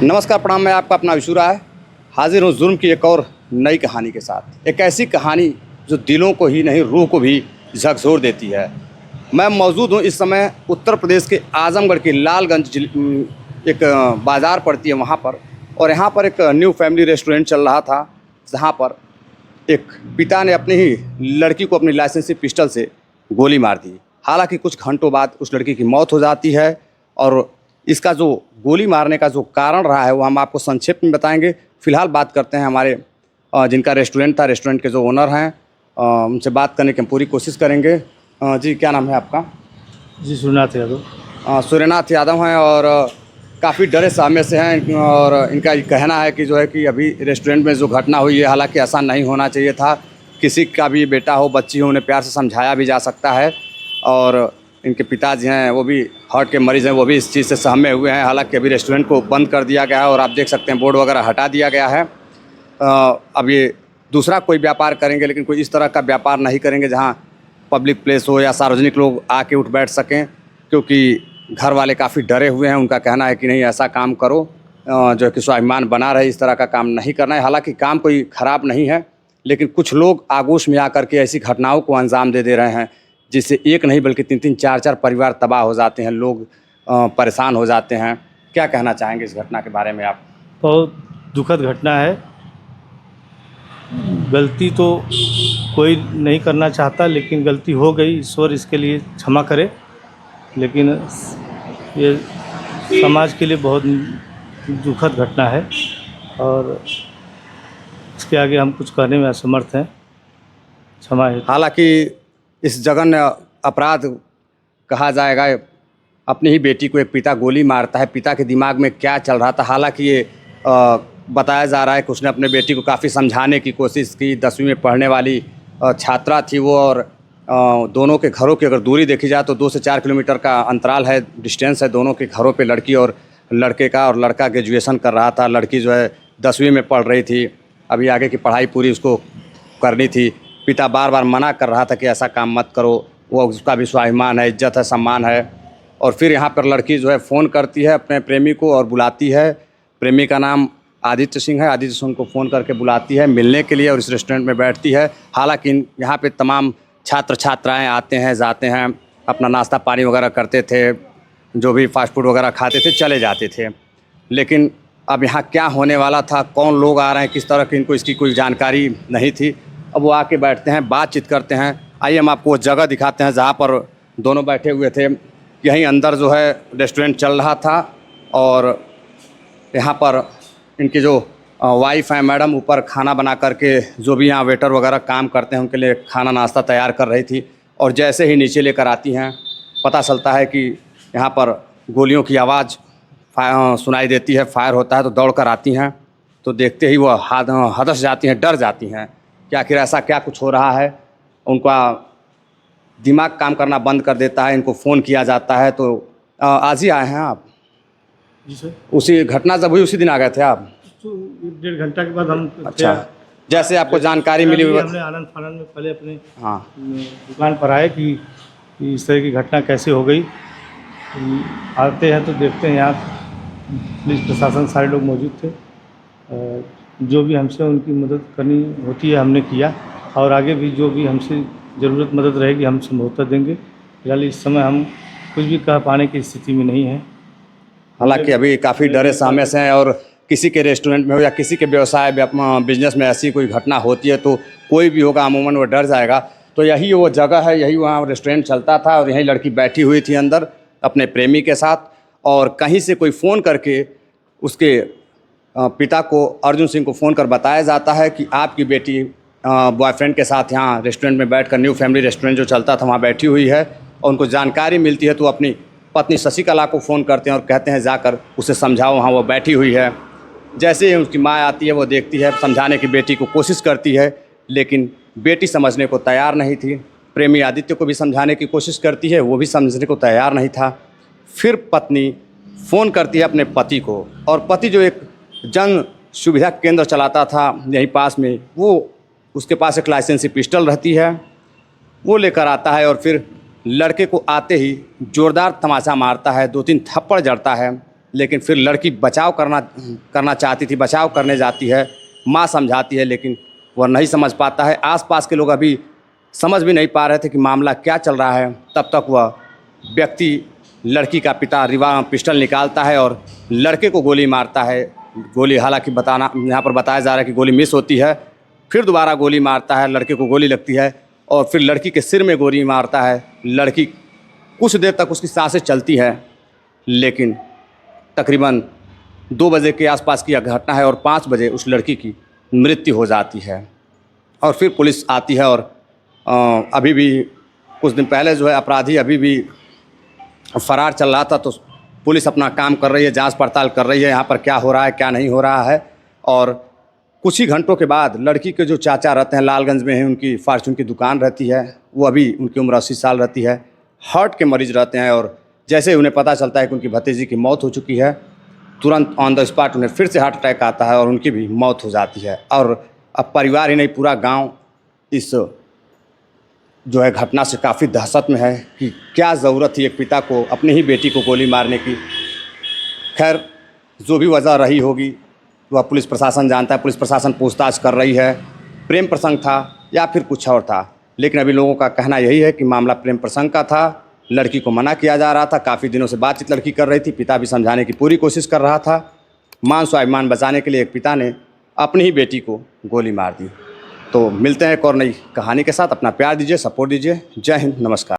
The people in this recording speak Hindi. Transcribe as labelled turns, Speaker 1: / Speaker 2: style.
Speaker 1: नमस्कार, प्रणाम। मैं आपका अपना विशु राय हाजिर हूँ जुर्म की एक और नई कहानी के साथ। एक ऐसी कहानी जो दिलों को ही नहीं रूह को भी झकझोर देती है। मैं मौजूद हूँ इस समय उत्तर प्रदेश के आजमगढ़ के लालगंज एक बाज़ार पड़ती है वहाँ पर, और यहाँ पर एक न्यू फैमिली रेस्टोरेंट चल रहा था, जहाँ पर एक पिता ने अपनी ही लड़की को अपनी लाइसेंसी पिस्टल से गोली मार दी। हालांकि कुछ घंटों बाद उस लड़की की मौत हो जाती है, और इसका जो गोली मारने का जो कारण रहा है वो हम आपको संक्षेप में बताएंगे। फिलहाल बात करते हैं हमारे जिनका रेस्टोरेंट था, रेस्टोरेंट के जो ओनर हैं, उनसे बात करने की हम पूरी कोशिश करेंगे। जी, क्या नाम है आपका?
Speaker 2: जी, सूर्यनाथ यादव।
Speaker 1: सूर्यनाथ यादव हैं, और काफ़ी डरे सहमे से हैं, और इनका ये कहना है कि जो है कि अभी रेस्टोरेंट में जो घटना हुई है, हालांकि ऐसा नहीं होना चाहिए था। किसी का भी बेटा हो, बच्ची हो, उन्हें प्यार से समझाया भी जा सकता है। और इनके पिताजी हैं वो भी हार्ट के मरीज़ हैं, वो भी इस चीज़ से सहमे हुए हैं। हालांकि अभी रेस्टोरेंट को बंद कर दिया गया है, और आप देख सकते हैं बोर्ड वगैरह हटा दिया गया है। अब ये दूसरा कोई व्यापार करेंगे, लेकिन कोई इस तरह का व्यापार नहीं करेंगे जहाँ पब्लिक प्लेस हो या सार्वजनिक लोग आके उठ बैठ सकें, क्योंकि घर वाले काफ़ी डरे हुए हैं। उनका कहना है कि नहीं, ऐसा काम करो जो है कि स्वाभिमान बना रहे, इस तरह का काम नहीं करना है। हालांकि काम कोई ख़राब नहीं है, लेकिन कुछ लोग आगोश में आकर के ऐसी घटनाओं को अंजाम दे रहे हैं, जिससे एक नहीं बल्कि 3-3, 4-4 परिवार तबाह हो जाते हैं, लोग परेशान हो जाते हैं। क्या कहना चाहेंगे इस घटना के बारे में आप?
Speaker 2: बहुत दुखद घटना है। गलती तो कोई नहीं करना चाहता, लेकिन गलती हो गई, ईश्वर इसके लिए क्षमा करे। लेकिन ये समाज के लिए बहुत दुखद घटना है, और इसके आगे हम कुछ कहने में असमर्थ हैं। क्षमा है।
Speaker 1: हालांकि इस जघन्य अपराध कहा जाएगा, अपनी ही बेटी को एक पिता गोली मारता है। पिता के दिमाग में क्या चल रहा था? हालांकि ये बताया जा रहा है कि उसने अपने बेटी को काफ़ी समझाने की कोशिश की। 10वीं में पढ़ने वाली छात्रा थी वो, और दोनों के घरों की अगर दूरी देखी जाए तो 2 से 4 किलोमीटर का अंतराल है, डिस्टेंस है दोनों के घरों पे, लड़की और लड़के का। और लड़का ग्रेजुएशन कर रहा था, लड़की जो है 10वीं में पढ़ रही थी। अभी आगे की पढ़ाई पूरी उसको करनी थी। पिता बार बार मना कर रहा था कि ऐसा काम मत करो, वो उसका भी स्वाभिमान है, इज्जत है, सम्मान है। और फिर यहाँ पर लड़की जो है फ़ोन करती है अपने प्रेमी को और बुलाती है। प्रेमी का नाम आदित्य सिंह है। आदित्य सिंह को फ़ोन करके बुलाती है मिलने के लिए, और इस रेस्टोरेंट में बैठती है। हालांकि यहाँ पे तमाम छात्र छात्राएं आते हैं, जाते हैं, अपना नाश्ता पानी वगैरह करते थे, जो भी फास्ट फूड वगैरह खाते थे, चले जाते थे। लेकिन अब यहाँ क्या होने वाला था, कौन लोग आ रहे हैं, किस तरह की, इनको इसकी कोई जानकारी नहीं थी। अब वो आके बैठते हैं, बातचीत करते हैं। आइए हम आपको वो जगह दिखाते हैं जहाँ पर दोनों बैठे हुए थे। यहीं अंदर जो है रेस्टोरेंट चल रहा था, और यहाँ पर इनकी जो वाइफ हैं मैडम, ऊपर खाना बना करके जो भी यहाँ वेटर वगैरह काम करते हैं उनके लिए खाना नाश्ता तैयार कर रही थी। और जैसे ही नीचे लेकर आती हैं, पता चलता है कि यहाँ पर गोलियों की आवाज़ सुनाई देती है, फायर होता है। तो दौड़ कर आती हैं, तो देखते ही वो हदस जाती हैं, डर जाती हैं कि आखिर ऐसा क्या कुछ हो रहा है। उनका दिमाग काम करना बंद कर देता है। इनको फ़ोन किया जाता है। तो आज ही आए हैं आप?
Speaker 2: जी सर।
Speaker 1: उसी घटना जब हुई उसी दिन आ गए थे आप?
Speaker 2: तो 1-1.5 घंटा के बाद हम
Speaker 1: अच्छा, जैसे आपको जानकारी मिली हुई?
Speaker 2: हमने आनंद फानंद में पहले अपने
Speaker 1: हाँ,
Speaker 2: दुकान पर आए कि इस तरह की घटना कैसे हो गई। आते हैं तो देखते हैं यहाँ पुलिस प्रशासन सारे लोग मौजूद थे। जो भी हमसे उनकी मदद करनी होती है हमने किया, और आगे भी जो भी हमसे ज़रूरत मदद रहेगी हम संभवतः देंगे। फिलहाल इस समय हम कुछ भी कह पाने की स्थिति में नहीं हैं।
Speaker 1: हालांकि अभी काफ़ी डरे सहमे से हैं, और किसी के रेस्टोरेंट में हो या किसी के व्यवसाय बिजनेस में ऐसी कोई घटना होती है तो कोई भी होगा अमूमन वो डर जाएगा। तो यही वो जगह है, यही वहाँ रेस्टोरेंट चलता था, और यही लड़की बैठी हुई थी अंदर अपने प्रेमी के साथ। और कहीं से कोई फ़ोन करके उसके पिता को, अर्जुन सिंह को फ़ोन कर बताया जाता है कि आपकी बेटी बॉयफ्रेंड के साथ यहाँ रेस्टोरेंट में बैठकर, न्यू फैमिली रेस्टोरेंट जो चलता था वहाँ बैठी हुई है। और उनको जानकारी मिलती है तो अपनी पत्नी शशिकला को फ़ोन करते हैं और कहते हैं जाकर उसे समझाओ, वहाँ वो बैठी हुई है। जैसे ही उसकी माँ आती है, वो देखती है, समझाने की बेटी को कोशिश करती है, लेकिन बेटी समझने को तैयार नहीं थी। प्रेमी आदित्य को भी समझाने की कोशिश करती है, वो भी समझने को तैयार नहीं था। फिर पत्नी फ़ोन करती है अपने पति को, और पति जो एक जन सुविधा केंद्र चलाता था यहीं पास में, वो उसके पास एक लाइसेंसी पिस्टल रहती है, वो लेकर आता है। और फिर लड़के को आते ही ज़ोरदार तमाचा मारता है, 2-3 थप्पड़ जड़ता है। लेकिन फिर लड़की बचाव करना चाहती थी, बचाव करने जाती है, माँ समझाती है, लेकिन वह नहीं समझ पाता है। आसपास के लोग अभी समझ भी नहीं पा रहे थे कि मामला क्या चल रहा है। तब तक वह व्यक्ति, लड़की का पिता, पिस्टल निकालता है और लड़के को गोली मारता है। गोली, हालांकि यहाँ पर बताया जा रहा है कि गोली मिस होती है, फिर दोबारा गोली मारता है, लड़के को गोली लगती है और फिर लड़की के सिर में गोली मारता है। लड़की कुछ देर तक उसकी सांसें चलती हैं, लेकिन तकरीबन 2 बजे के आसपास की यह घटना है और 5 बजे उस लड़की की मृत्यु हो जाती है। और फिर पुलिस आती है और अभी भी कुछ दिन पहले जो है अपराधी अभी भी फरार चल रहा था, तो पुलिस अपना काम कर रही है, जांच पड़ताल कर रही है यहाँ पर क्या हो रहा है, क्या नहीं हो रहा है। और कुछ ही घंटों के बाद लड़की के जो चाचा रहते हैं, लालगंज में है, उनकी फार्चून की दुकान रहती है, वो अभी उनकी उम्र 80 साल रहती है, हार्ट के मरीज़ रहते हैं। और जैसे उन्हें पता चलता है कि उनकी भतीजी की मौत हो चुकी है, तुरंत ऑन द स्पॉट उन्हें फिर से हार्ट अटैक आता है और उनकी भी मौत हो जाती है। और अब परिवार ही नहीं, पूरा गाँव इस जो है घटना से काफ़ी दहशत में है कि क्या ज़रूरत थी एक पिता को अपनी ही बेटी को गोली मारने की। खैर, जो भी वजह रही होगी वह पुलिस प्रशासन जानता है। पुलिस प्रशासन पूछताछ कर रही है, प्रेम प्रसंग था या फिर कुछ और था। लेकिन अभी लोगों का कहना यही है कि मामला प्रेम प्रसंग का था, लड़की को मना किया जा रहा था, काफ़ी दिनों से बातचीत लड़की कर रही थी, पिता भी समझाने की पूरी कोशिश कर रहा था। मान स्वाभिमान बचाने के लिए एक पिता ने अपनी ही बेटी को गोली मार दी। तो मिलते हैं एक और नई कहानी के साथ। अपना प्यार दीजिए, सपोर्ट दीजिए। जय हिंद, नमस्कार।